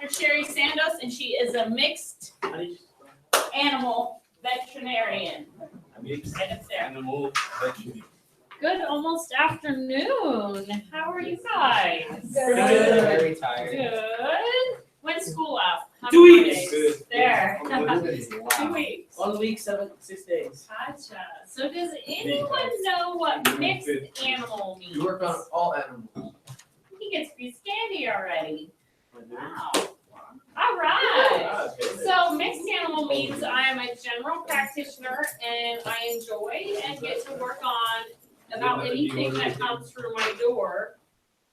Dr. Shari Sandoz, and she is a mixed animal veterinarian. Right up there. Animal veterinarian. Good, almost afternoon. How are you guys? Good. Very tired. Good. When's school out? How 2 many weeks. days? There. 2 Wow. weeks. 1 week, 6 days. Gotcha. So does anyone know what mixed animal means? You work on all animals. He gets to be scandy already. Wow. All right. So mixed animal means I am a general practitioner and I enjoy and get to work on about anything that comes through my door.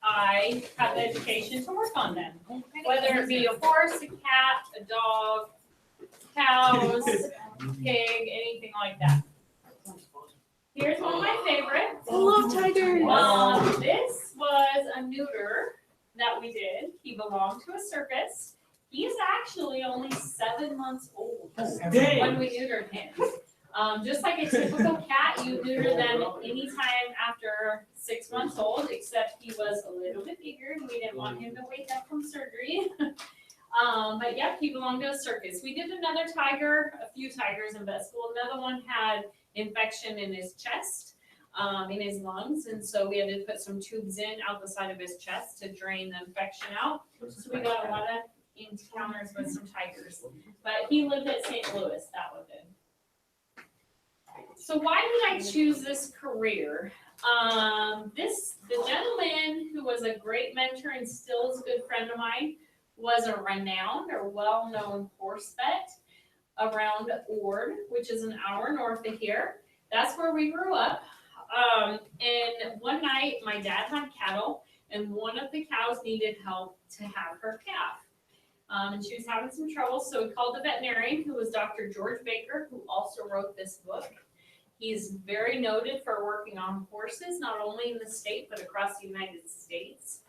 I have the education to work on them. Whether it be a horse, a cat, a dog, cows, pig, anything like that. Here's one of my favorites. I love tigers. This was a neuter that we did. He belonged to a circus. He is actually only 7 months old when we neutered him. Just like a typical cat, you neuter them anytime after 6 months old, except he was a little bit bigger and we didn't want him to wake up from surgery. But yep, he belonged to a circus. We did another tiger, a few tigers in vet school. Another one had infection in his chest, in his lungs, and so we had to put some tubes in out the side of his chest to drain the infection out. So we got a lot of encounters with some tigers. But he lived at St. Louis, that one did. So why did I choose this career? The gentleman who was a great mentor and still is a good friend of mine was a renowned or well-known horse vet around Ord, which is an hour north of here. That's where we grew up. And one night my dad had cattle and one of the cows needed help to have her calf. And she was having some trouble, so we called the veterinarian, who was Dr. George Baker, who also wrote this book. He's very noted for working on horses, not only in the state, but across the United States.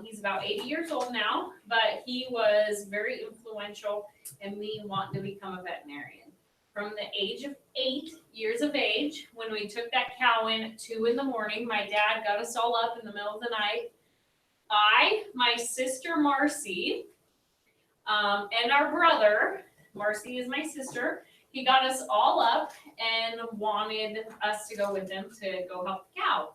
He's about 80 years old now, but he was very influential in me wanting to become a veterinarian. From the age of 8 years of age, when we took that cow in at 2 in the morning, my dad got us all up in the middle of the night. My sister Marcy, and our brother, Marcy is my sister, he got us all up and wanted us to go with him to go help the cow.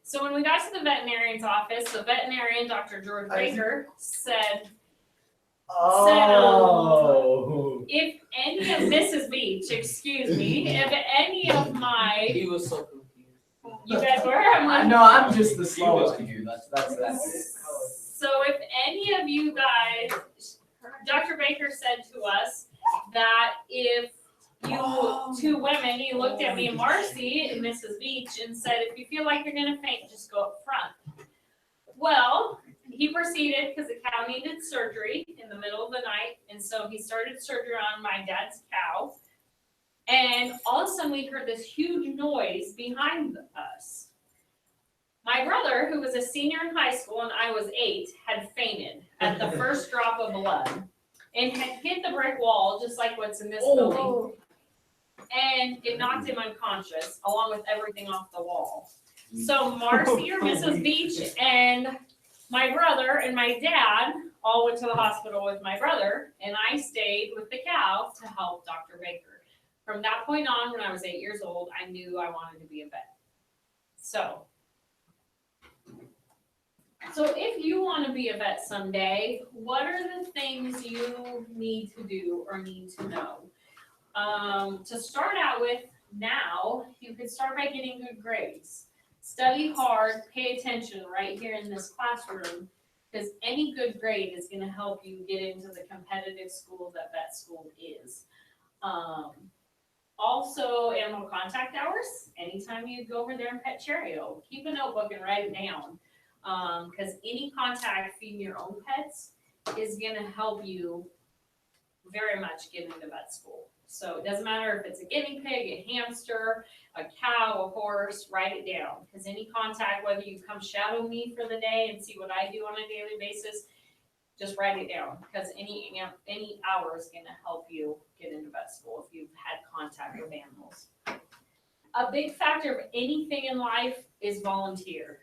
So when we got to the veterinarian's office, the veterinarian, Dr. George Baker, said, if any of Mrs. Beach, excuse me, if any of my, He was so confused. you guys were, I'm like, No, I'm just the slowest of you. That's it. so if any of you guys, Dr. Baker said to us that if you two women, he looked at me and Marcy and Mrs. Beach and said, if you feel like you're gonna faint, just go up front. Well, he proceeded because the cow needed surgery in the middle of the night, and so he started surgery on my dad's cow. And all of a sudden we heard this huge noise behind us. My brother, who was a senior in high school and I was 8, had fainted at the first drop of blood and had hit the brick wall, just like what's in this building. And it knocked him unconscious, along with everything off the wall. So Marcy or Mrs. Beach and my brother and my dad all went to the hospital with my brother, and I stayed with the cow to help Dr. Baker. From that point on, when I was 8 years old, I knew I wanted to be a vet. So if you want to be a vet someday, what are the things you need to do or need to know? To start out with now, you could start by getting good grades. Study hard, pay attention right here in this classroom, because any good grade is going to help you get into the competitive school that vet school is. Also, animal contact hours. Anytime you go over there and pet Cheerio, keep a notebook and write it down. Because any contact feeding your own pets is going to help you very much get into vet school. So it doesn't matter if it's a guinea pig, a hamster, a cow, a horse, write it down. Because any contact, whether you come shadow me for the day and see what I do on a daily basis, just write it down. Because any hour is going to help you get into vet school if you've had contact with animals. A big factor of anything in life is volunteer.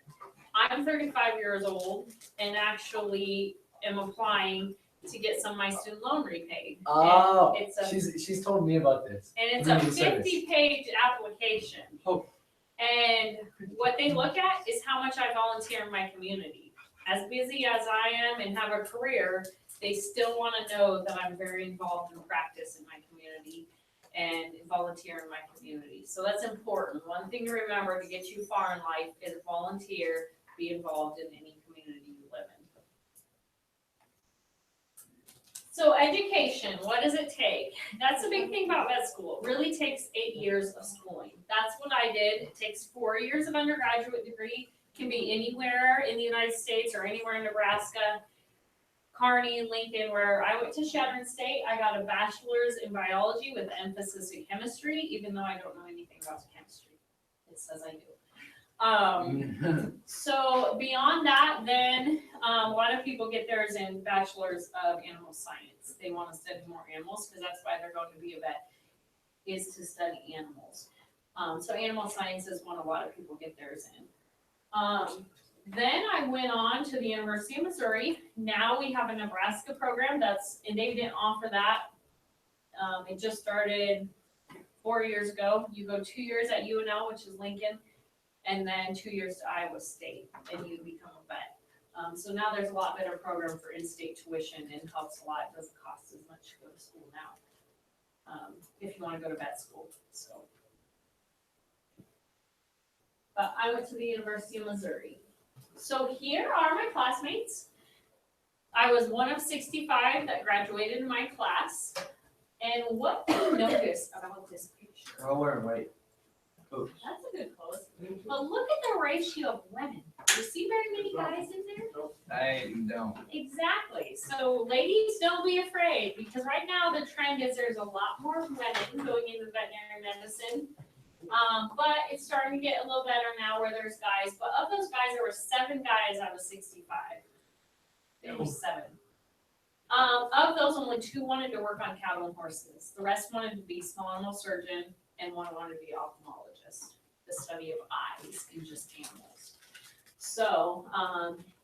I'm 35 years old and actually am applying to get some of my student loan repaid. Oh, And it's a she's told me about this. And it's a Community service. 50-page application. Oh. And what they look at is how much I volunteer in my community. As busy as I am and have a career, they still want to know that I'm very involved in practice in my community and volunteer in my community. So that's important. One thing to remember to get you far in life is volunteer, be involved in any community you live in. So education, what does it take? That's the big thing about vet school. It really takes 8 years of schooling. That's what I did. It takes 4 years of undergraduate degree. Can be anywhere in the United States or anywhere in Nebraska. Kearney, Lincoln, where I went to Shari State, I got a bachelor's in biology with emphasis in chemistry, even though I don't know anything about chemistry. It says I do. So beyond that, then a lot of people get theirs in bachelor's of animal science. They want to study more animals because that's why they're going to be a vet, is to study animals. So animal science is one a lot of people get theirs in. Then I went on to the University of Missouri. Now we have a Nebraska program and they didn't offer that. It just started 4 years ago. You go 2 years at UNL, which is Lincoln, and then 2 years to Iowa State, and you become a vet. So now there's a lot better program for in-state tuition and helps a lot. It doesn't cost as much to go to school now, if you want to go to vet school. So, but I went to the University of Missouri. So here are my classmates. I was one of 65 that graduated in my class. And what do you notice about this picture? They're all wearing white coats. That's a good pose. But look at the ratio of women. Do you see very many guys in there? I don't. Exactly. So ladies, don't be afraid, because right now the trend is there's a lot more women going into veterinary medicine. But it's starting to get a little better now where there's guys. But of those guys, there were 7 guys out of 65. There were 7. Of those, only 2 wanted to work on cattle and horses. The rest wanted to be small animal surgeon, and one wanted to be ophthalmologist, the study of eyes in just animals. So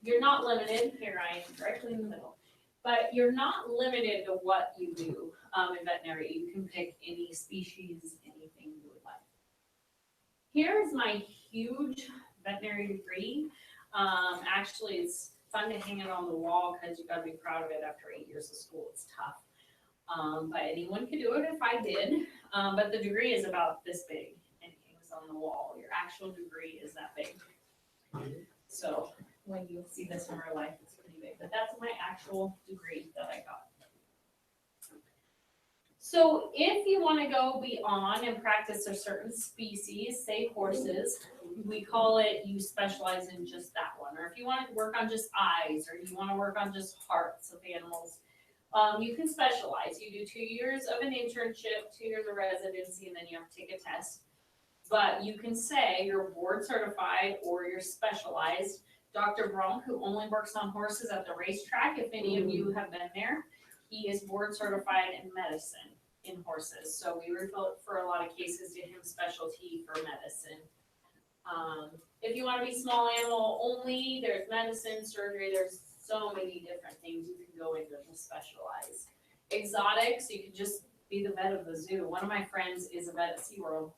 you're not limited. Here I am, directly in the middle. But you're not limited to what you do in veterinary. You can pick any species, anything you would like. Here's my huge veterinary degree. Actually, it's fun to hang it on the wall because you gotta be proud of it after 8 years of school. It's tough. But anyone could do it if I did. But the degree is about this big and it hangs on the wall. Your actual degree is that big. So when you see this in real life, it's pretty big. But that's my actual degree that I got. So if you want to go beyond and practice a certain species, say horses, we call it you specialize in just that one. Or if you want to work on just eyes, or you want to work on just hearts of animals, you can specialize. You do 2 years of an internship, 2 years of residency, and then you have to take a test. But you can say you're board certified or you're specialized. Dr. Bronk, who only works on horses at the racetrack, if any of you have been there, he is board certified in medicine in horses. So we refer for a lot of cases to him specialty for medicine. If you want to be small animal only, there's medicine, surgery, there's so many different things you can go into to specialize. Exotics, you could just be the vet of the zoo. One of my friends is a vet at SeaWorld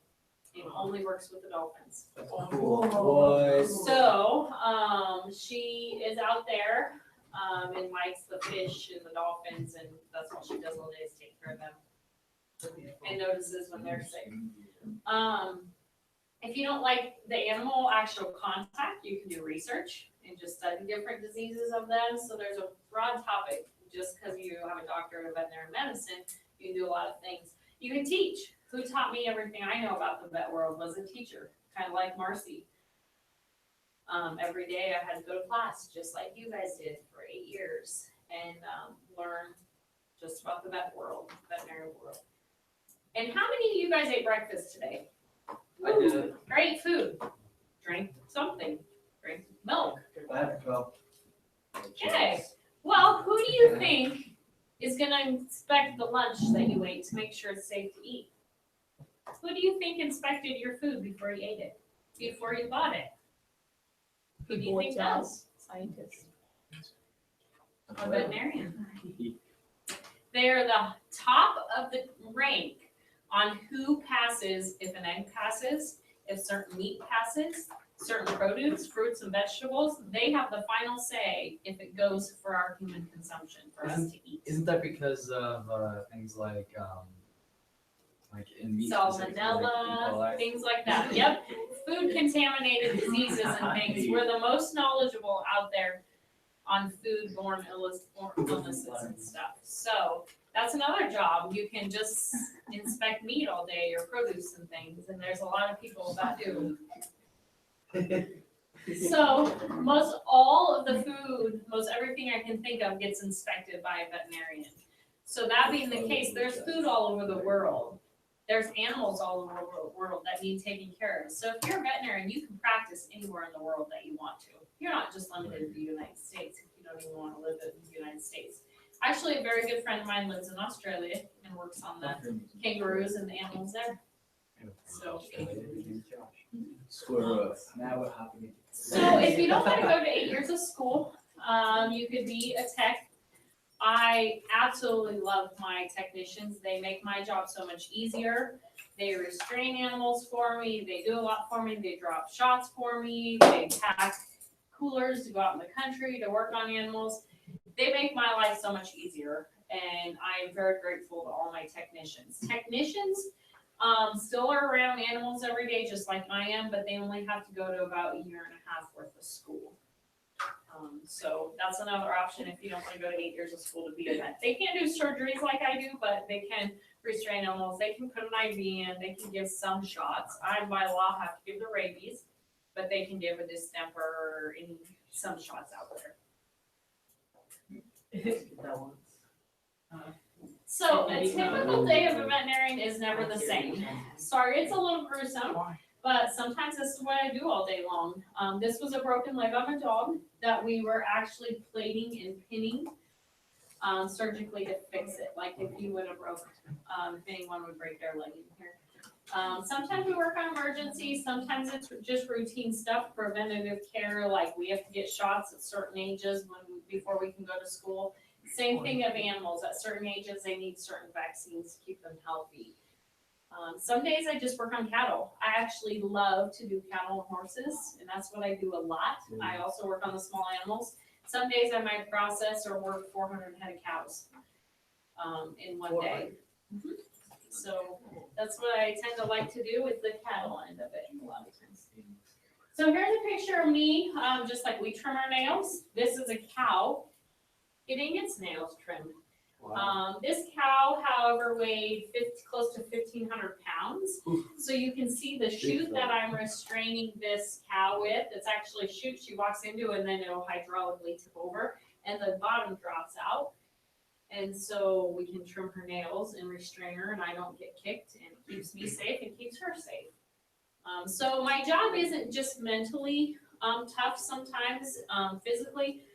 and only works with the dolphins. Cool. Boys. So she is out there and likes the fish and the dolphins, and that's all she does all day is take care of them and notices when they're sick. If you don't like the animal actual contact, you can do research and just study different diseases of them. So there's a broad topic. Just because you have a doctorate of veterinary medicine, you can do a lot of things. You can teach. Who taught me everything I know about the vet world was a teacher, kind of like Marcy. Every day I had to go to class, just like you guys did for 8 years, and learn just about the vet world, veterinary world. And how many of you guys ate breakfast today? I did. Great food. Drink something. Drink milk. I have 12. Okay. Well, who do you think is going to inspect the lunch that you ate to make sure it's safe to eat? Who do you think inspected your food before you ate it? Before you bought it? Who do you think does? Scientists. a veterinarian. They're the top of the rank on who passes, if an egg passes, if certain meat passes, certain produce, fruits and vegetables. They have the final say if it goes for our human consumption, for us to eat. Isn't that because of things like in meat? Salmonella, things like that. Yep. Food contaminated diseases and things. We're the most knowledgeable out there on foodborne illnesses and stuff. So that's another job. You can just inspect meat all day or produce and things, and there's a lot of people that do. So most all of the food, most everything I can think of gets inspected by a veterinarian. So that being the case, there's food all over the world. There's animals all over the world that need taken care of. So if you're a veterinarian, you can practice anywhere in the world that you want to. You're not just limited to the United States if you don't even want to live in the United States. Actually, a very good friend of mine lives in Australia and works on the kangaroos and the animals there. So if you don't want to go to 8 years of school, you could be a tech. I absolutely love my technicians. They make my job so much easier. They restrain animals for me. They do a lot for me. They drop shots for me. They pack coolers to go out in the country to work on animals. They make my life so much easier, and I am very grateful to all my technicians. Technicians still are around animals every day, just like I am, but they only have to go to about 1.5 years worth of school. So that's another option if you don't want to go to 8 years of school to be a vet. They can't do surgeries like I do, but they can restrain animals. They can put an IV in. They can give some shots. I, by law, have to give the rabies, but they can give a distemper or some shots out there. So a typical day of a veterinarian is never the same. Sorry, it's a little gruesome, but sometimes this is what I do all day long. This was a broken leg on a dog that we were actually plating and pinning surgically to fix it, like if you would have broke, if anyone would break their leg in here. Sometimes we work on emergencies, sometimes it's just routine stuff, preventative care, like we have to get shots at certain ages before we can go to school. Same thing of animals, at certain ages they need certain vaccines to keep them healthy. Some days I just work on cattle. I actually love to do cattle and horses, and that's what I do a lot. I also work on the small animals. Some days I might process or work 400 head of cows in one day. So that's what I tend to like to do with the cattle end of it a lot of times. So here's a picture of me, just like we trim our nails. This is a cow getting its nails trimmed. Wow. This cow, however, weighed close to 1,500 pounds. So you can see the chute that I'm restraining this cow with. It's actually a chute she walks into, and then it'll hydraulically tip over, and the bottom drops out. And so we can trim her nails and restrain her, and I don't get kicked, and it keeps me safe and keeps her safe. So my job isn't just mentally tough sometimes, physically.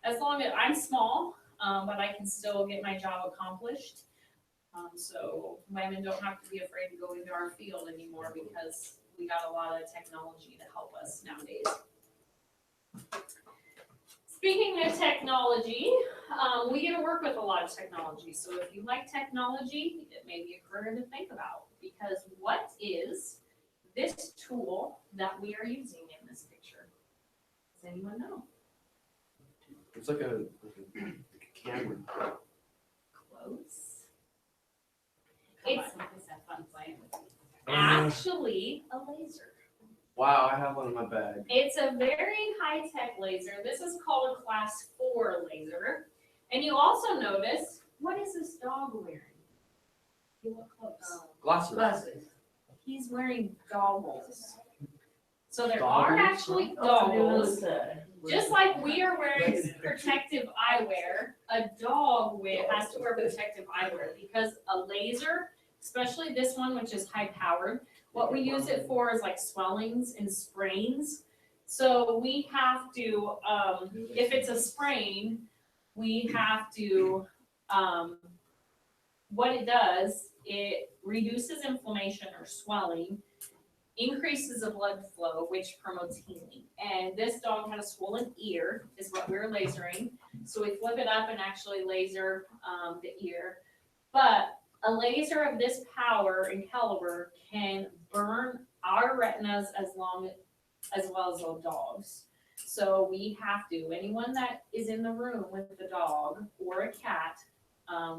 As long as I'm small, but I can still get my job accomplished. So women don't have to be afraid to go into our field anymore because we got a lot of technology to help us nowadays. Speaking of technology, we get to work with a lot of technology. So if you like technology, it may be a career to think about, because what is this tool that we are using in this picture? Does anyone know? It's like a camera. Close. It's fun playing with you. Actually, a laser. Wow, I have one in my bag. It's a very high-tech laser. This is called a class 4 laser. And you also notice, what is this dog wearing? You look close. Glasses. He's wearing goggles. So there are actually goggles. Just like we are wearing protective eyewear, a dog has to wear protective eyewear, because a laser, especially this one, which is high powered, what we use it for is like swellings and sprains. So we have to, if it's a sprain, we have to, what it does, it reduces inflammation or swelling, increases the blood flow, which promotes healing. And this dog had a swollen ear, is what we were lasering. So we flip it up and actually laser the ear. But a laser of this power and caliber can burn our retinas as well as the dog's. So we have to, anyone that is in the room with the dog or a cat,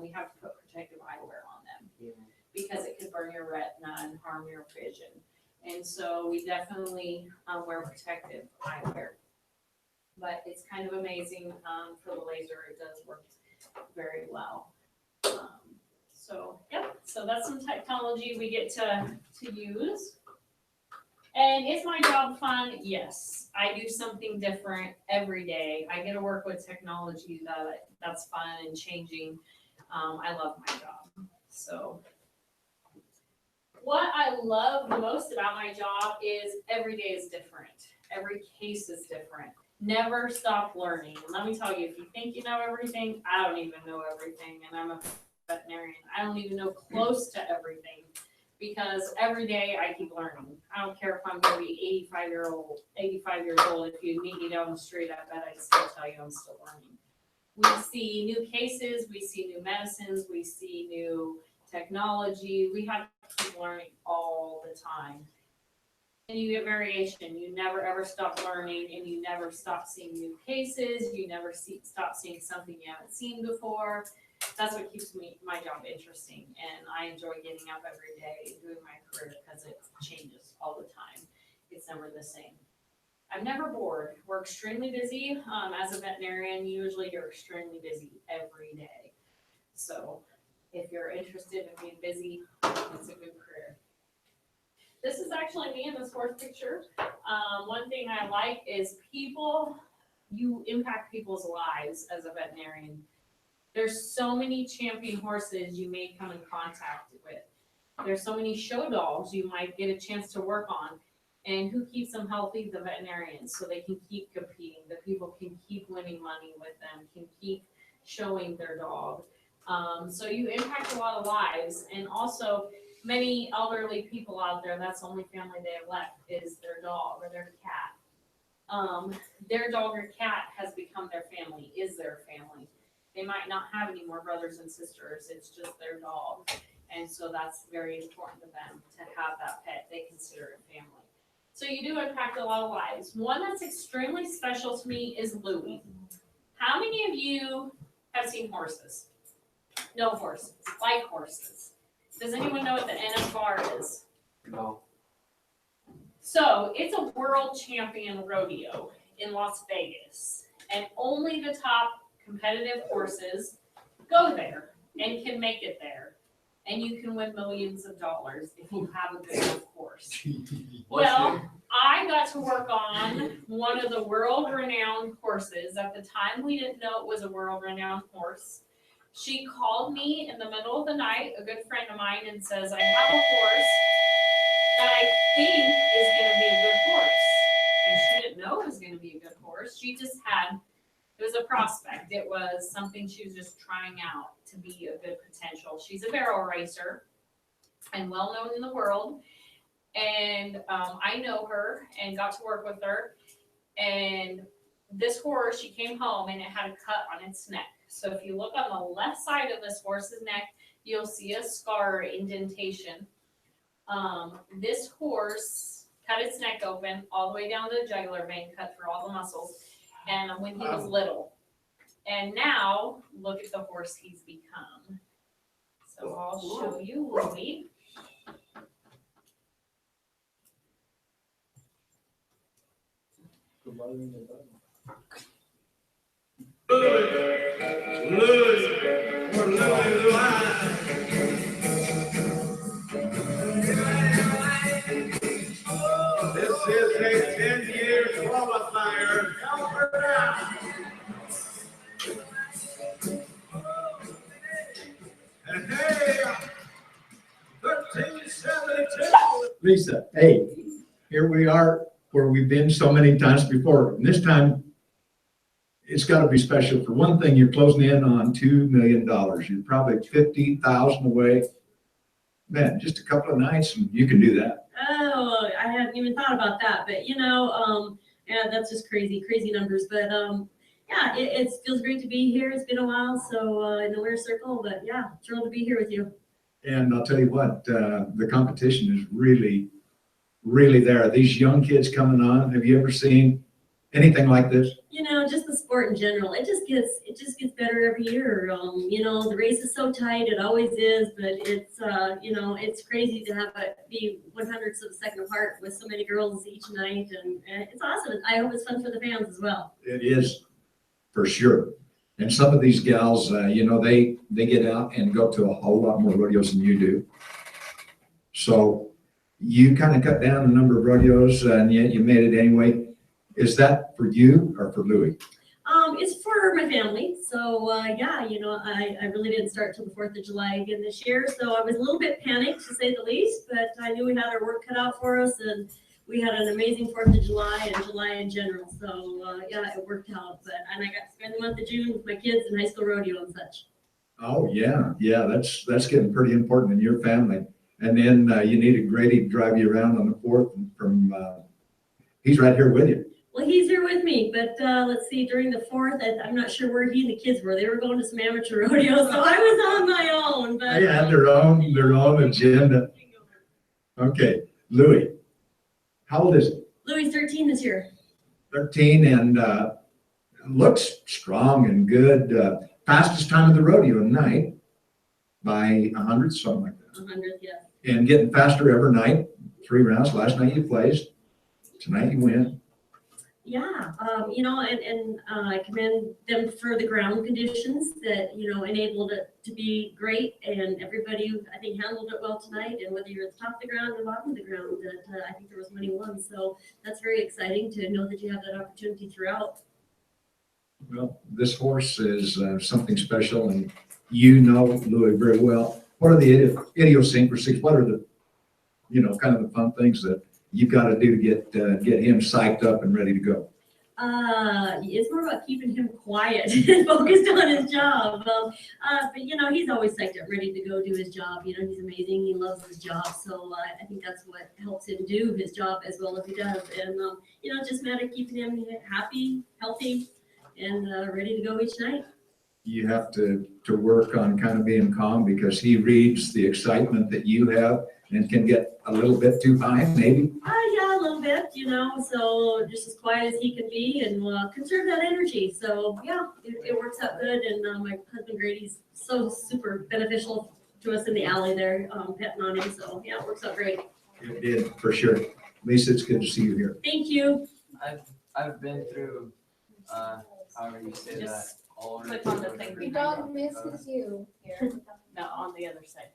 we have to put protective eyewear on them because it could burn your retina and harm your vision. And so we definitely wear protective eyewear. But it's kind of amazing for the laser, it does work very well. So, yep, so that's some technology we get to use. And is my job fun? Yes. I do something different every day. I get to work with technology that's fun and changing. I love my job. So what I love the most about my job is every day is different. Every case is different. Never stop learning. And let me tell you, if you think you know everything, I don't even know everything. And I'm a veterinarian. I don't even know close to everything because every day I keep learning. I don't care if I'm going to be 85 years old. If you meet me down the street, I bet I'd still tell you I'm still learning. We see new cases, we see new medicines, we see new technology. We have to keep learning all the time. And you get variation. You never ever stop learning, and you never stop seeing new cases. You never stop seeing something you haven't seen before. That's what keeps my job interesting, and I enjoy getting up every day and doing my career because it changes all the time. It's never the same. I'm never bored. We're extremely busy. As a veterinarian, usually you're extremely busy every day. So if you're interested in being busy, it's a good career. This is actually me in this fourth picture. One thing I like is you impact people's lives as a veterinarian. There's so many champion horses you may come in contact with. There's so many show dogs you might get a chance to work on. And who keeps them healthy? The veterinarians, so they can keep competing. The people can keep winning money with them, can keep showing their dog. So you impact a lot of lives. And also, many elderly people out there, that's the only family they have left is their dog or their cat. Their dog or cat has become their family, is their family. They might not have any more brothers and sisters, it's just their dog. And so that's very important to them to have that pet. They consider it family. So you do impact a lot of lives. One that's extremely special to me is Louie. How many of you have seen horses? Know horses, like horses. Does anyone know what the NFR is? No. So it's a world champion rodeo in Las Vegas. And only the top competitive horses go there and can make it there. And you can win millions of dollars if you have a good enough horse. Well, I got to work on one of the world-renowned horses. At the time, we didn't know it was a world-renowned horse. She called me in the middle of the night, a good friend of mine, and says, I have a horse that I think is going to be a good horse. And she didn't know it was going to be a good horse. She just it was a prospect. It was something she was just trying out to be a good potential. She's a barrel racer and well known in the world. And I know her and got to work with her. And this horse, she came home and it had a cut on its neck. So if you look on the left side of this horse's neck, you'll see a scar or indentation. This horse cut its neck open all the way down to the jugular vein, cut through all the muscles. And when he was little. And now, look at the horse he's become. So I'll show you Louie. This is a 10-year qualifier. And hey, 1372. Lisa, hey, here we are where we've been so many times before. And this time, it's got to be special. For one thing, you're closing in on $2 million. You're probably 50,000 away. Man, just a couple of nights and you can do that. Oh, I hadn't even thought about that, but yeah, that's just crazy numbers. But yeah, yeah, it feels great to be here. It's been a while, so in the winner circle, but yeah, thrilled to be here with you. And I'll tell you what, the competition is really, really there. These young kids coming on, have you ever seen anything like this? You know, just the sport in general, it just gets better every year. You know, the race is so tight, it always is, but it's you know, it's crazy to have it be 100ths of a second apart with so many girls each night, and it's awesome. I hope it's fun for the fans as well. It is, for sure. And some of these gals, you know, they get out and go to a whole lot more rodeos than you do. So you kind of cut down the number of rodeos, and yet you made it anyway. Is that for you or for Louie? It's for my family. So yeah, you know, I really didn't start till the 4th of July again this year. So I was a little bit panicked, to say the least, but I knew we had our work cut out for us, and we had an amazing 4th of July and July in general. So yeah, it worked out. And I got to spend the month of June with my kids in high school rodeo and such. Oh, yeah, that's getting pretty important in your family. And then you needed Grady to drive you around on the 4th from, he's right here with you. Well, he's here with me, but let's see, during the 4th, I'm not sure where he and the kids were. They were going to some amateur rodeos, so I was on my own. But They had their own agenda. Okay, Louie, how old is he? Louis 13 this year. 13 and looks strong and good. Fastest time of the rodeo night by 100, something like that. 100, yeah. And getting faster every night. 3 rounds. Last night you placed. Tonight you win. Yeah, you know, and I commend them for the ground conditions that, you know, enabled it to be great. And everybody, I think, handled it well tonight. And whether you're at the top of the ground or the bottom of the ground, that I think there was money won. So that's very exciting to know that you have that opportunity throughout. Well, this horse is something special, and you know Louis very well. What are the idiosyncrasies? What are the, you know, kind of the fun things that you've got to do to get him psyched up and ready to go? It's more about keeping him quiet and focused on his job. But you know, he's always psyched up, ready to go do his job. You know, he's amazing. He loves his job. So I think that's what helps him do his job as well as he does. And you know, it's just a matter of keeping him happy, healthy, and ready to go each night. You have to work on kind of being calm, because he reads the excitement that you have and can get a little bit too high, maybe. Yeah, a little bit, you know, so just as quiet as he can be and conserve that energy. So yeah, it works out good. And my husband Grady's so super beneficial to us in the alley there, petting on him. So yeah, it works out great. It did, for sure. Lisa, it's good to see you here. Thank you. I've been through, however you say that. Just All click on the thing Your behind dog misses you. here. No, on the other side.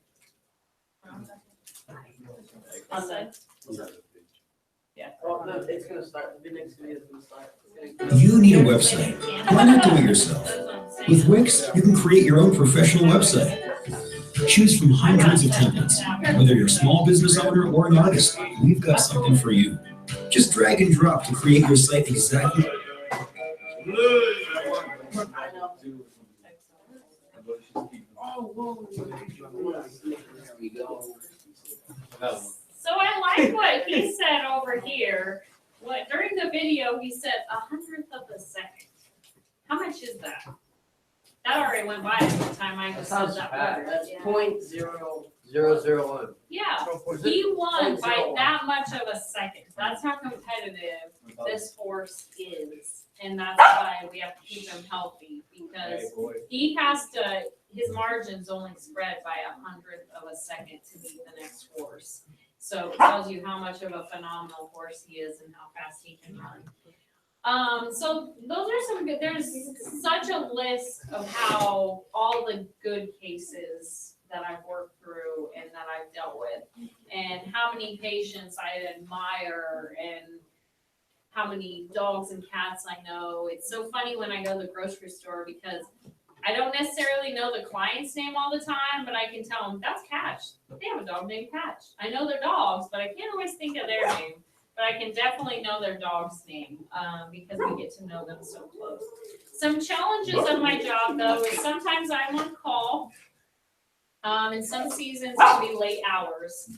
On the, yeah. Well, no, it's gonna start, the next video is gonna start. You need a website. Why not do it yourself? With Wix, you can create your own professional website. Choose from hundreds of templates. Whether you're a small business owner or an artist, we've got something for you. Just drag and drop to create your site exactly. So I like what he said over here. What, during the video, he said 100th of a second. How much is that? That already went by at the time I just said that word. That's Yeah. 0.001. Yeah, he won by that much of a second. That's how competitive this horse is. And that's why we have to keep him healthy, because he has to, his margins only spread by 100th of a second to beat the next horse. So it tells you how much of a phenomenal horse he is and how fast he can run. So those are some good, there's such a list of how all the good cases that I've worked through and that I've dealt with, and how many patients I admire, and how many dogs and cats I know. It's so funny when I go to the grocery store, because I don't necessarily know the client's name all the time, but I can tell them, that's Catch. They have a dog named Catch. I know their dogs, but I can't always think of their name. But I can definitely know their dog's name, because we get to know them so close. Some challenges of my job, though, is sometimes I'm on call. In some seasons, it can be late hours.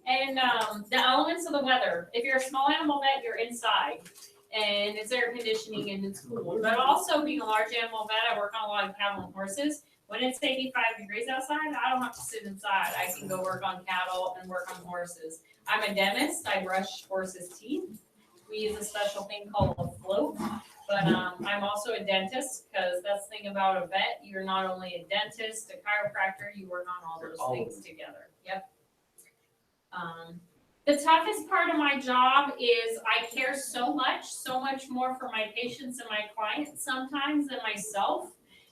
And the elements of the weather. If you're a small animal vet, you're inside. and it's air conditioning and it's cool. But also being a large animal vet, I work on a lot of cattle and horses. When it's 85 degrees outside, I don't have to sit inside. I can go work on cattle and work on horses. I'm a dentist. I brush horses' teeth. We use a special thing called a float. But I'm also a dentist, because that's the thing about a vet. You're not only a dentist, a chiropractor, you work on all those things together. Yep. The toughest part of my job is I care so much more for my patients and my clients sometimes than myself.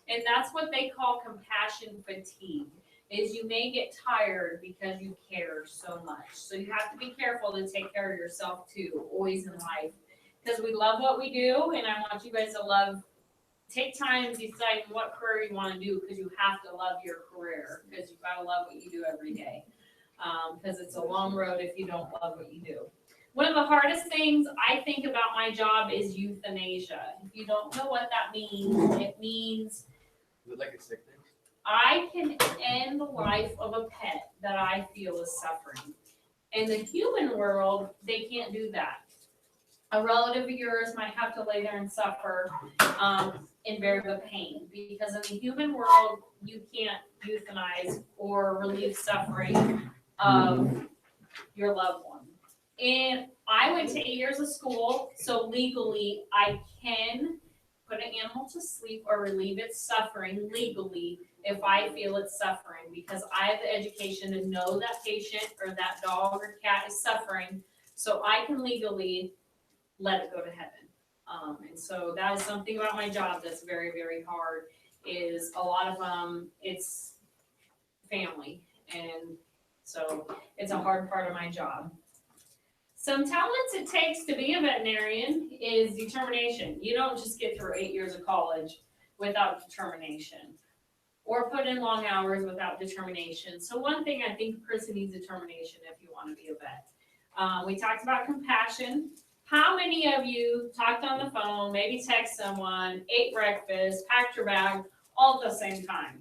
And that's what they call compassion fatigue, is you may get tired because you care so much. So you have to be careful to take care of yourself too, always in life. Because we love what we do, and I want you guys to take time to decide what career you want to do, because you have to love your career, because you've got to love what you do every day. Because it's a long road if you don't love what you do. One of the hardest things I think about my job is euthanasia. If you don't know what that means, it means Is it like a sickness? I can end the life of a pet that I feel is suffering. In the human world, they can't do that. A relative of yours might have to lay there and suffer and bear the pain, because in the human world, you can't euthanize or relieve suffering of your loved one. And I went to 8 years of school, so legally I can put an animal to sleep or relieve its suffering legally if I feel it's suffering, because I have the education to know that patient or that dog or cat is suffering, so I can legally let it go to heaven. And so that is something about my job that's very, very hard, is a lot of it's family. And so it's a hard part of my job. Some talents it takes to be a veterinarian is determination. You don't just get through 8 years of college without determination, or put in long hours without determination. So one thing, I think a person needs determination if you want to be a vet. We talked about compassion. How many of you talked on the phone, maybe text someone, ate breakfast, packed your bag, all at the same time?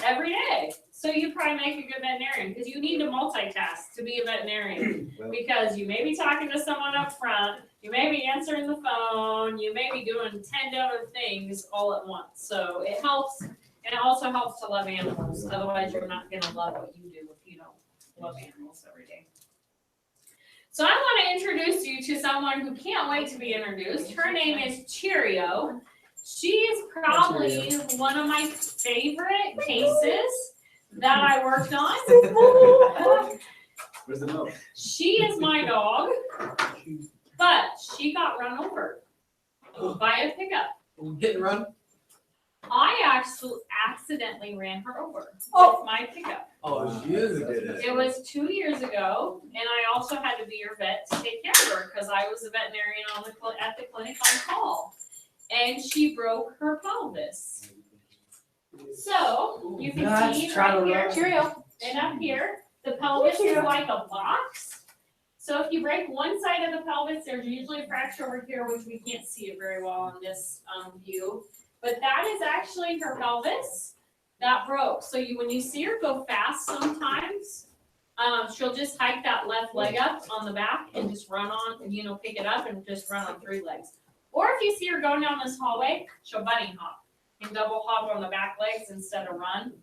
Every day. So you probably make a good veterinarian, because you need to multitask to be a veterinarian. Because you may be talking to someone up front, you may be answering the phone, you may be doing 10 other things all at once. So it helps, and it also helps to love animals. Otherwise, you're not going to love what you do if you don't love animals every day. So I want to introduce you to someone who can't wait to be introduced. Her name is Cheerio. She is probably one of my favorite cases that I worked on. Where's the milk? She is my dog, but she got run over by a pickup. Hit and run? I actually accidentally ran her over with my pickup. Oh, it was you who did it. It was 2 years ago, and I also had to be your vet to take care of her, because I was a veterinarian at the clinic on call. And she broke her pelvis. So you can see right here, Cheerio, and up here, the pelvis is like a box. So if you break one side of the pelvis, there's usually a fracture over here, which we can't see it very well on this view. But that is actually her pelvis that broke. So when you see her go fast sometimes, she'll just hike that left leg up on the back and just run on, and pick it up and just run on 3 legs. Or if you see her going down this hallway, she'll bunny hop and double hop on the back legs instead of run.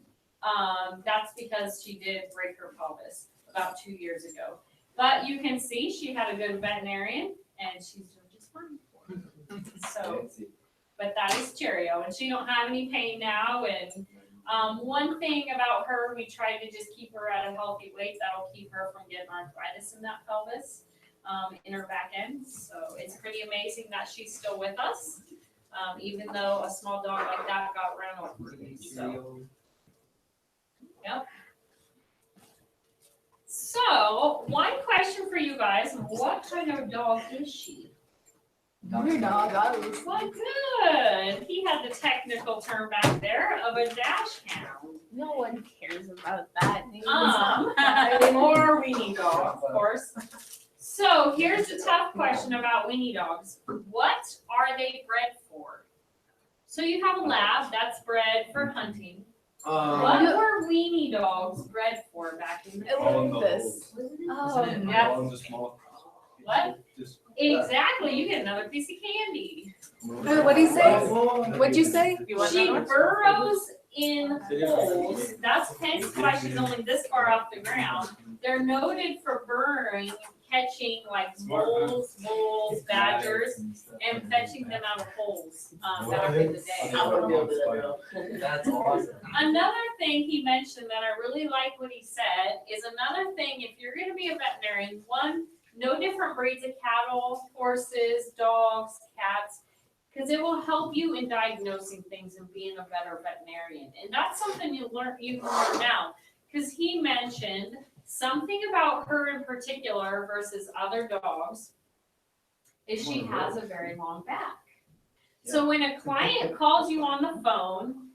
That's because she did break her pelvis about 2 years ago. But you can see she had a good veterinarian, and she's doing just fine. So, but that is Cheerio, and she don't have any pain now. And one thing about her, we try to just keep her at a healthy weight. That'll keep her from getting arthritis in that pelvis. In her back end. So it's pretty amazing that she's still with us, even though a small dog like that got run over. So, yep. So one question for you guys: what kind of dog is she? Your dog, always. Well, good. He had the technical term back there of a dash hound. No one cares about that. Or weenie dog, of course. So here's the tough question about weenie dogs. What are they bred for? So you have a lab that's bred for hunting. What were weenie dogs bred for back in the day? It was this. Yeah. What? Exactly, you get another piece of candy. What'd he say? What'd you say? You want She that one? burrows in holes. That's hence why she's only this far off the ground. They're noted for burrowing, catching like moles, badgers, and fetching them out of holes back in the day. I wanna be able to do that, girl. That's awesome. Another thing he mentioned that I really like what he said is another thing, if you're gonna be a veterinarian, one, no different breeds of cattle, horses, dogs, cats, because it will help you in diagnosing things and being a better veterinarian. And that's something you can learn now. Because he mentioned something about her in particular versus other dogs is she has a very long back. So when a client calls you on the phone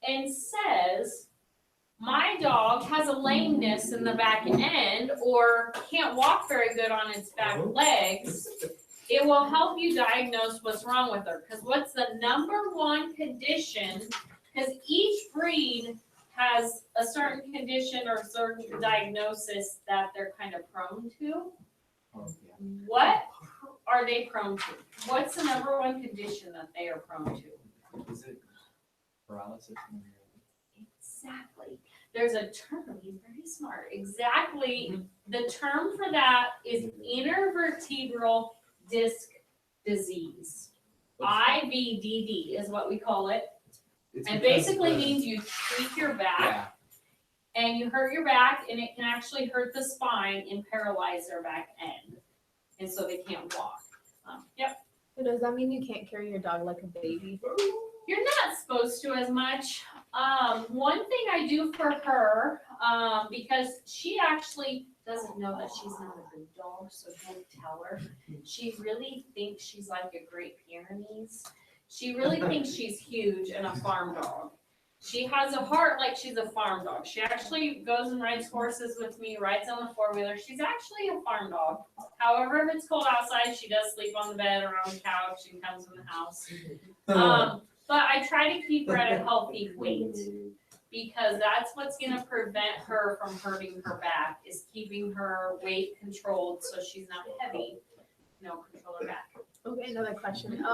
and says, my dog has a lameness in the back end or can't walk very good on its back legs, it will help you diagnose what's wrong with her. Because what's the number one condition? Because each breed has a certain condition or certain diagnosis that they're kind of prone to. What are they prone to? What's the number one condition that they are prone to? Is it paralysis? Exactly. There's a term, he's very smart. Exactly. The term for that is intervertebral disc disease. IVDD is what we call it. And basically means you tweak your back and you hurt your back and it can actually hurt the spine and paralyze their back end. And so they can't walk. Yep. So does that mean you can't carry your dog like a baby? You're not supposed to as much. One thing I do for her, because she actually doesn't know that she's not a good dog, so don't tell her. She really thinks she's like a Great Pyrenees. She really thinks she's huge and a farm dog. She has a heart like she's a farm dog. She actually goes and rides horses with me, rides on the four-wheeler. She's actually a farm dog. However, if it's cold outside, she does sleep on the bed or on the couch and comes in the house. But I try to keep her at a healthy weight because that's what's going to prevent her from hurting her back is keeping her weight controlled so she's not heavy. Control her back. Okay, another question.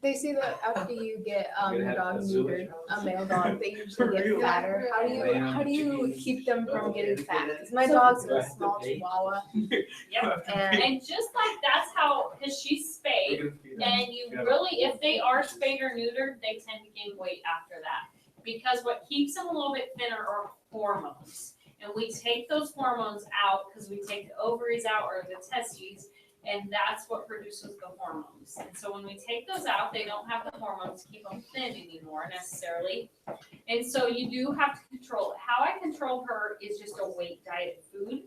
They say that after you get your dog neutered, a male dog, they usually get fatter. How do you keep them from getting fat? Because my dog's a small Chihuahua. Yep. And And just like that's how, because she's spayed, and you really, if they are spayed or neutered, they tend to gain weight after that. Because what keeps them a little bit thinner are hormones. And we take those hormones out because we take the ovaries out or the testes, and that's what produces the hormones. And so when we take those out, they don't have the hormones to keep them thin anymore necessarily. And so you do have to control it. How I control her is just a weight diet food,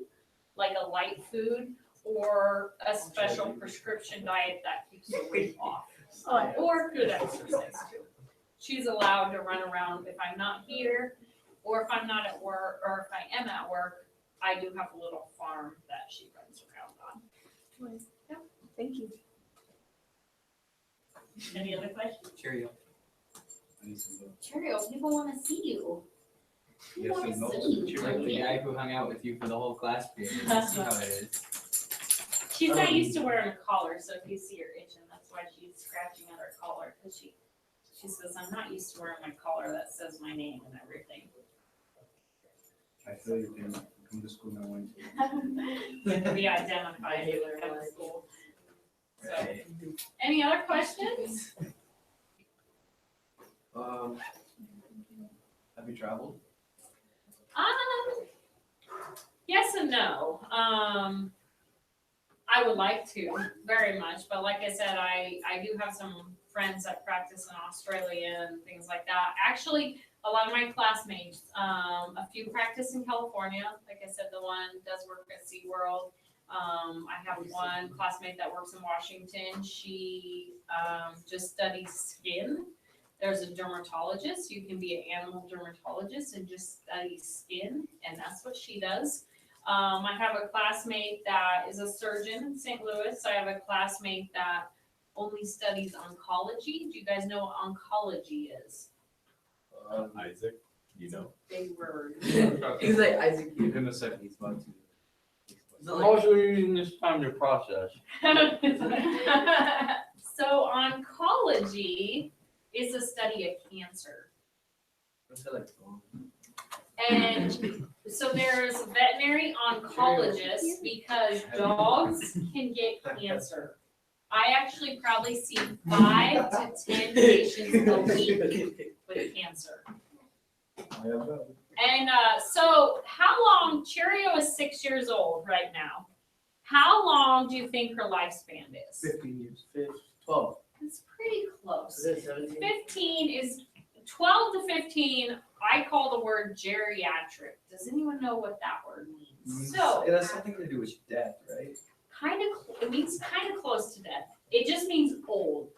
like a light food, or a special prescription diet that keeps the weight off. Or good exercise too. She's allowed to run around if I'm not here, or if I'm not at work, or if I am at work, I do have a little farm that she runs around on. thank you. Any other questions? Cheerio. Cheerio, people want to see you. People want to see you. Like the guy who hung out with you for the whole class period. See how it is. She's not used to wearing a collar, so if you see her itching, that's why she's scratching at her collar, because she says, I'm not used to wearing my collar that says my name and everything. I feel you can come to school now when Be identified when we come to school. So, any other questions? have you traveled? Yes and no. I would like to very much, but like I said, I do have some friends that practice in Australia and things like that. Actually, a lot of my classmates, a few practice in California. Like I said, the one does work at SeaWorld. I have one classmate that works in Washington. She just studies skin. There's a dermatologist. You can be an animal dermatologist and just study skin, and that's what she does. I have a classmate that is a surgeon in St. Louis. I have a classmate that only studies oncology. Do you guys know what oncology is? Isaac, you know. Big word. He's like Isaac. Give him a second, he's about to. I'm also using this time to process. So oncology is a study of cancer. And so there's veterinary oncologists because dogs can get cancer. I actually probably see 5 to 10 patients a week with cancer. And so how long, Cheerio is 6 years old right now. How long do you think her lifespan is? 15 years. 12. It's pretty close. Is it 17? 15 is 12 to 15. I call the word geriatric. Does anyone know what that word means? So It has something to do with death, right? it means kind of close to death. It just means old.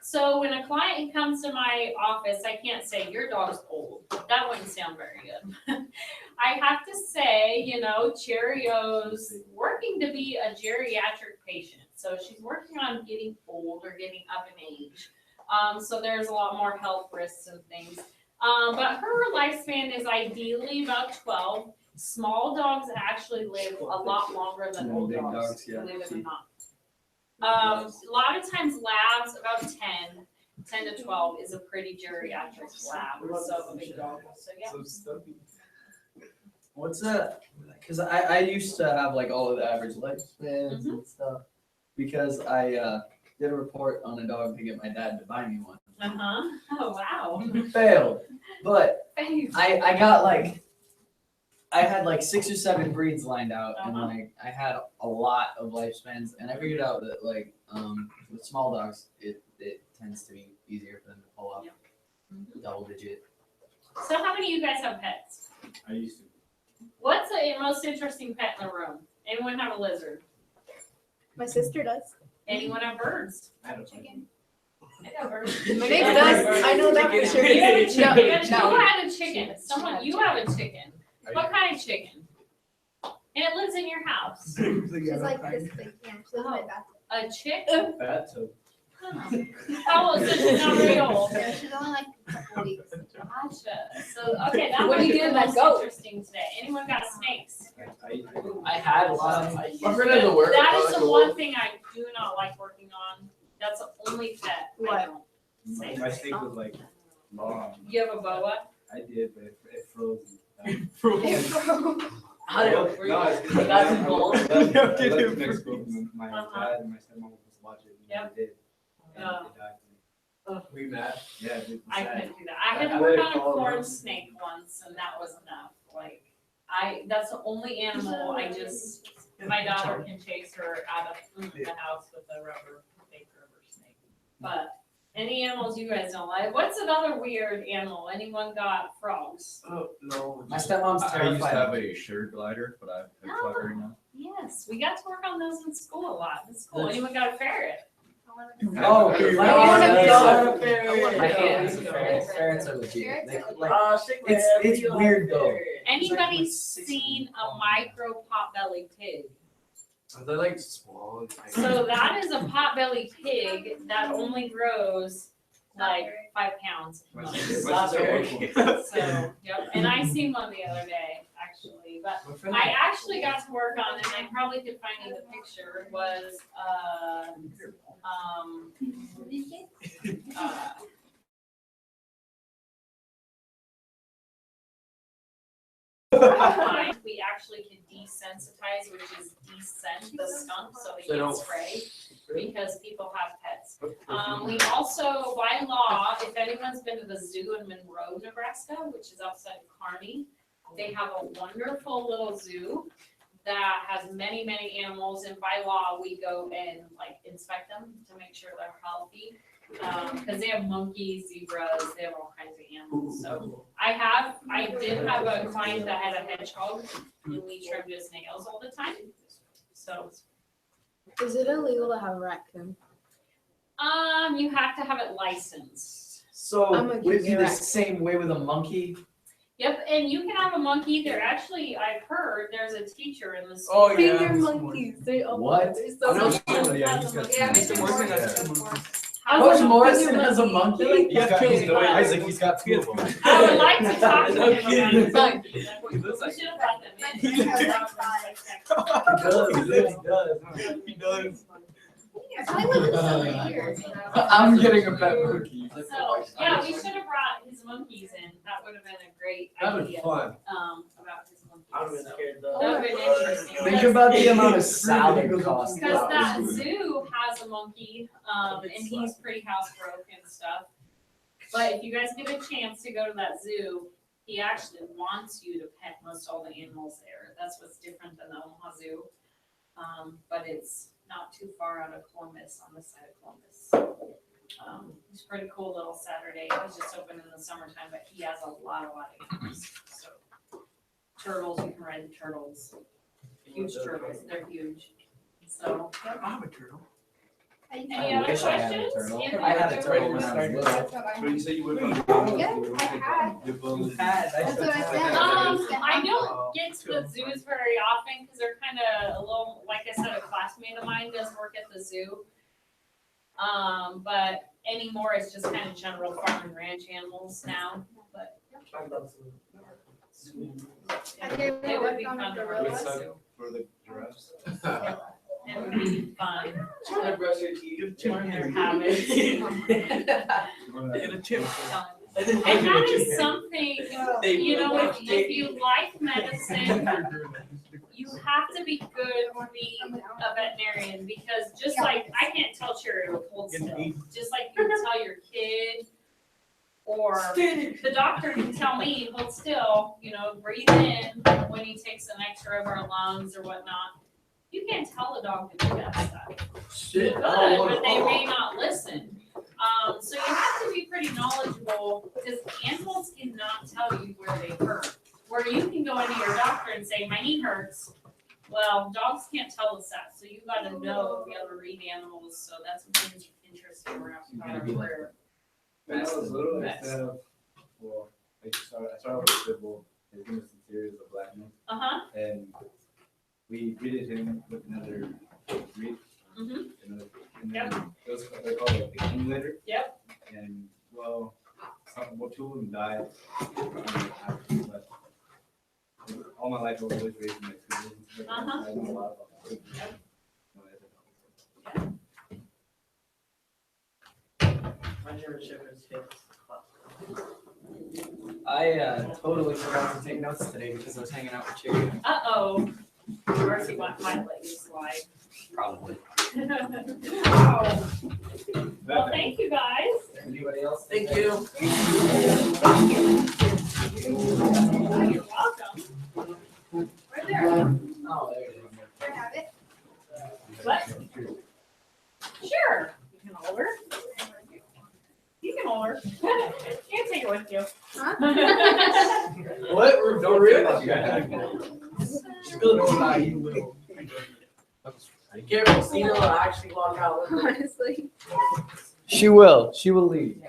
So when a client comes to my office, I can't say your dog's old. That wouldn't sound very good. I have to say, Cheerio's working to be a geriatric patient. So she's working on getting old or getting up in age. So there's a lot more health risks and things. But her lifespan is ideally about 12. Small dogs actually live a lot longer than old Big dogs, dogs, yeah. believe it or not. A lot of times labs, about 10 to 12 is a pretty geriatric lab, so a big dog, so yeah. What's that? Because I used to have like all of the average lifespans and stuff. Because I did a report on a dog to get my dad to buy me one. Oh, wow. Failed. But Babe. I got I had like 6 or 7 breeds lined out, and I had a lot of lifespans, and I figured out that with small dogs, it tends to be easier for them to pull up double digit. So how many of you guys have pets? I used to. What's the most interesting pet in the room? Anyone have a lizard? My sister does. Anyone have birds? I had a chicken. I got birds. My neighbor does. I know that for sure. You have a chicken? No. Who had a chicken? You have a chicken. What kind of chicken? And it lives in your house. She's like this big. Yeah, she lives in my bathroom. A chick? Bathtub. How old is she? Not very old. Yeah, she's only like a couple weeks. Gotcha. So, okay, that What might do you be do the with that most goat? interesting today. Anyone got snakes? I had a lot of. That is the one thing I do not like working on. That's the only pet I What? don't say. My snake was like long. You have a boa? I did, but it froze. How did it No, it's That's involved. I left to Mexico. My dad and my stepmom was watching. And they did. And they died. We met. Yeah, it was I sad. couldn't do that. I had to work on a corn snake once, and that was enough. That's the only animal my daughter can chase her out of the house with a fake rubber snake. But any animals you guys don't like? What's another weird animal? Anyone got frogs? Oh, no. My stepmom's I used to terrified. have a sugar glider, but I've fluttering now. Yes, we got to work on those in school a lot. In school, anyone got a ferret? Oh, my dog. hands. Ferrets are legit. Shake my It's hand. weird though. Anybody seen a micro potbelly pig? Are they like small? So that is a potbelly pig that only grows like 5 pounds. My Not sister very. was So, yep, and I seen one the other day, actually, but I actually got to work on, and I probably could find you the picture, was, we actually can desensitize, which is descent the skunk so they can't spray because people have pets. We also, by law, if anyone's been to the zoo in Monroe, Nebraska, which is outside of Kearney, they have a wonderful little zoo that has many, many animals, and by law, we go and inspect them to make sure they're healthy. Because they have monkeys, zebras, they have all kinds of animals. So I did have a client that had a hedgehog, and we trimmed his nails all the time. So, Is it illegal to have a raccoon? you have to have it licensed. So I'm gonna would it give be you the a- same way with a monkey? Yep, and you can have a monkey. There actually, I've heard there's a teacher in the school. Oh, yeah. Finger monkeys. They're What? They're so I know cute. someone, yeah, he's got Yeah, two Mr. monkeys. Morgan Yeah. has two monkeys. Coach Morrison has a monkey? He's got, Isaac, he's got two of them. I would like to talk to No him about kidding. his monkey. We should have brought them in. He does. I'm getting a pet monkey. So, yeah, we should have brought his monkeys in. That would have been a great That was idea, fun. about his monkeys. I would've been So, scared that though. would have been interesting. Think about the amount of salad costs. Because that zoo has a monkey, and he's pretty housebroken and stuff. But if you guys get a chance to go to that zoo, he actually wants you to pet most all the animals there. That's what's different than the Omaha Zoo. But it's not too far out of Columbus, on the side of Columbus. It's a pretty cool little Saturday. It was just open in the summertime, but he has a lot of animals. So turtles, you can ride the turtles. Huge turtles, they're huge. So, I'm a turtle. any I other wish I had a questions? turtle. Andrew, I had a you turtle good? when I was little. So you say you would. Yeah, I had. That's what I said. I don't get to the zoos very often because they're kind of a little, like I said, a classmate of mine does work at the zoo. But anymore, it's just kind of general farm and ranch animals now, but it would be fun to ride the zoo. For the giraffes. It would be fun Trying to brush your teeth. to learn their habits. Get a chip. And that is something, you know, if you like medicine, you have to be good to be a veterinarian, because just like, I can't tell Shari to hold still, just like you can tell your kid, or the doctor can tell me, hold still, you know, breathe in when he takes an X-ray of our lungs or whatnot. You can't tell the dog to do that stuff. Shit. Good, but they may not listen. So you have to be pretty knowledgeable, because animals cannot tell you where they hurt. Where you can go into your doctor and say, my knee hurts. Well, dogs can't tell us that, so you gotta know, be able to read animals, so that's what's interesting around our career. When I was little, instead of, well, I started with a pit bull. His name was Sincere, a black man. Uh-huh, And we breeded him with another breed. mm-hmm, And then they're called like the accumulator. yep, And well, two of them died. But all my life I was always raising my two boys. Uh-huh. I know a lot about them. My German Shepherd's fixed. I totally forgot to take notes today because I was hanging out with Shari. uh-oh. Mercy went my leg slide. Probably. Wow. Well, thank you guys. Anybody else? Thank you. You're welcome. Right there. Oh, there it is. I have it. What? Sure. You can hold her. You can hold her. Can't take it with you. Huh? What? Don't realize. She's gonna know about you will. Be careful, Cena will actually walk out. Honestly. She will. She will leave.